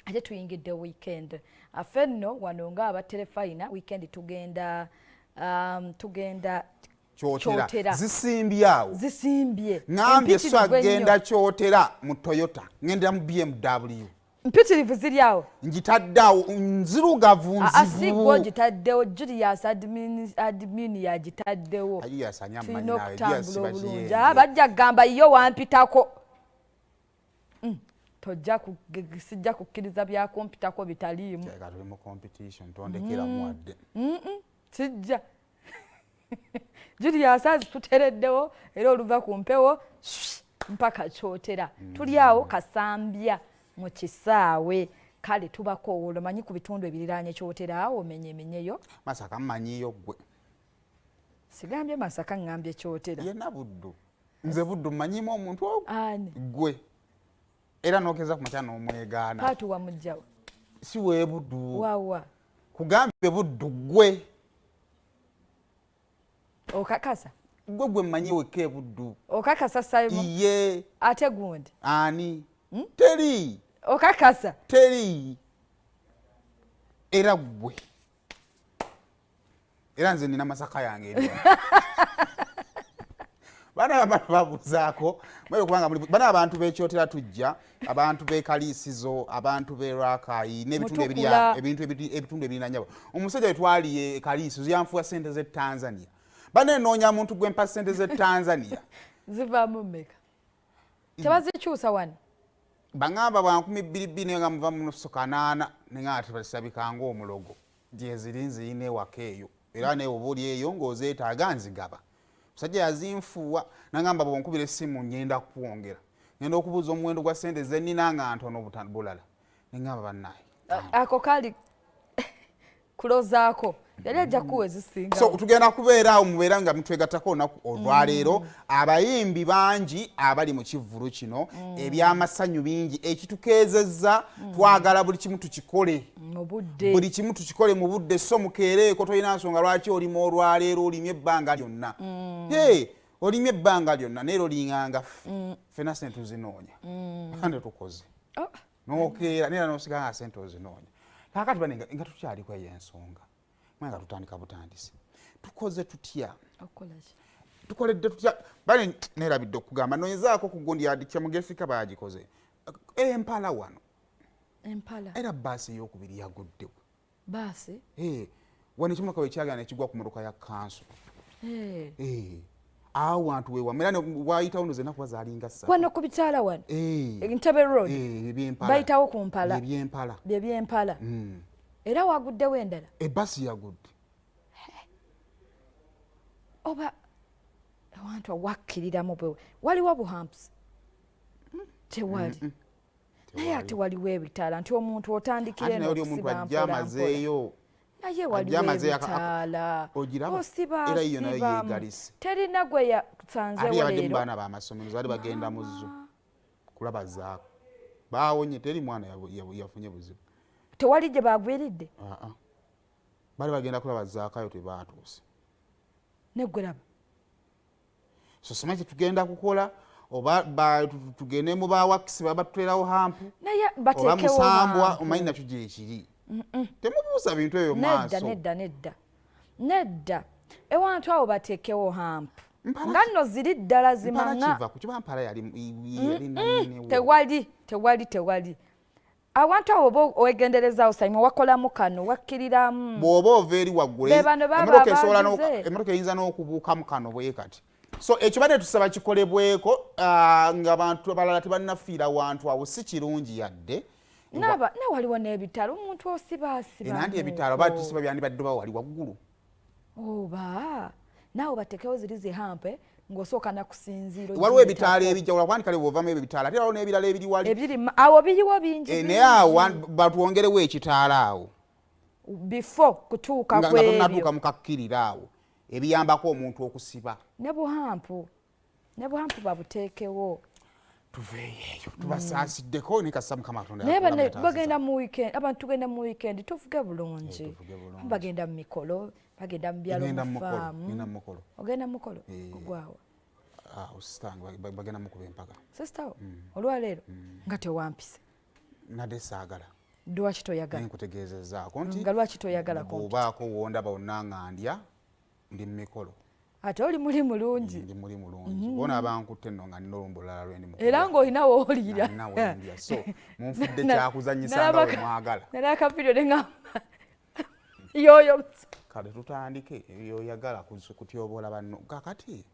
ate tuyingidde weekend affe nno wano nga abaterefayina weekend tugenda kyotera zisimbye ngambye so agenda kyotera mu Toyota ngenda mu BMW mpitirivu ziri awo njitaddeawo nzirugavu asigwo gitaddewo Julius admin yagitaddewo tulina okutambula obulungi bajja kugamba yo wampitako sijja kukkiriza bya kompitako bitaliimu sijja Julius tutereddewo era oluva ku mpewo mpaka kyotera tuli awo Kasambya mu kisaawe kale tubako olomanyi ku bitundu ebiriraanye kyotera awo omenyemenyeyo Masaka mmanyiyo gwe sigambye Masaka ngambye kyotera yena Buddu nze Buddu mmanyimu omuntu ani gwe era nokeza ku makyano omwegaana patu wa mujjawo si we Buddu wawa kugambye Buddu gwe okakasa gwe mmanyi weke Buddu okakasa Simon ye ate gundi ani teri okakasa teri era gwe era nze nina Masaka yange eri bana babuzaako mwe kubanga bana abantu bekyotera tujja abantu bekaliisizo abantu berakayi n'ebitundu ebitundu ebinanyabo omusajja wetwaliye kaliisizo yanfuwa sente ze Tanzania bana noonya muntu gwempa sente ze Tanzania zivaamu mmeka tebazikyusa wano bangamba bwa 2022 nga muva mu sokanaana nenga basabikanga omulogo gyeziri nziyine waka eyo era ne obuli eyo ng'ozeetaaga nzigaba musajja yazinfuwa nangamba bwonkubira essimu ngenda kuwongera ngenda okubuuza omuwendo gwa sente ze nnina nga ntono bulala nengamba bannaye ako kali kulozaako yali ajja kuwa ezisinga so tugenda kubeera awo mubeera nga mutwegattako olunaku olwaleero abayimbi bangi abali mu kivvulu kino ebyamasanyu bingi ekitukeezezza twagala buli kimu tukikole buli kimu tukikole mu budde so mukeereeko tolina nsonga lwaki olimu olwaleero olimye ebbanga lyonna olimye ebbanga lyonna neero linganga ffena sente tuzinoonya ande tukoze nokeera neera nosiga nga sente ozinoonya kakati bane nga tukyali kweyo ensonga mwanga tutandika butandisi tukoze tutya tukoledde tutya bane nerabidde okugamba noyezaako kugundi yadikya mugesika bagikoze Mpala wano era baasi eyokubiri yaguddewo baasi wano ekimotoka wekyagana ekigwa ku motoka ya kanso awo wantu wewamera wayitawo ndoze nakuba zaalinga ssatu wano ku bikyala wano Entebbe Road bayitawo ku Mpala by'Empala era waguddewo endala ebbasi yagudde oba abantu awakkiriramu bwe waliwo buhampusi tewali naye ate waliwo ebitaala nti omuntu otandikire n'okusibampolampolayo naye waliwo ebitaala osiba terina gwe yasanzewo leero baana b'amasomero zaali bagenda mu zo kulaba zaako baawonye teri mwana yafunye buzibu tewali gye bagwiridde bali bagenda kulaba zaakayo tebaatuuse neggweraba so sima kyetugenda kukola oba tugende mu bawakisi babatuterawo hampu naye oba Musambwa omanyi nakyo gyekiri temubuuza bintu ebyo maaso nedda ewantu awo bateekewo hampu nga nno ziri ddala zimanga kukiba Mpala yali tewali awantu awo oba owegenderezaawo Simon wakolamu kano wakkiriramu bw'oba ova eri waggulu emmotoka eyinza n'okubuukamu kano bwe kati so ekyo badde tusaba kikolebweko nga abantu abalala tebannafiira wantu awo si kirungi yadde waliwo n'ebitalo omuntu osibaasiba nanti ebitalo batusiba byandibadde wali waggulu oba naawe batekewo ziri zihampe ng'osooka nakusinziira waliwo ebitaala ebijjawula kubandi kale bw'ovamu ebyo bitaala ate waliwo n'ebirala ebiri wali awo biriwo bingi naye awo batwongerewo ekitaala awo before kutuuka nga tonnatuuka mukakkirira awo ebiyambako omuntu okusiba ne buhampu babuteekewo tuveeyo tubasaasideko nekasa Mukama Katonda naye bagenda mu weekend abantu tugenda mu weekend tuvuge bulungi bagenda mu mikolo bagenda mu byalo mufaamu ogenda mu mukolo ogwawo sitanga bagenda mukuba empaka sisitawo olwaleero nga tewampise nadde saagala lwaki toyagala nkutegeezezaako nti nga lwaki toyagala bw'obaako wondaba onnangandya ndi mu mikolo ate oli muli mulungi ndi muli mulungi bona abankutte nno nga nina olumbu olulala lwendi mu era ng'olina wooliira nawendya so munfudde kyakuzanyisa nga bwe mwagala nali akavidiyo ne ngamba yoyo kale tutandike yoyagala kutyoboola banno kakati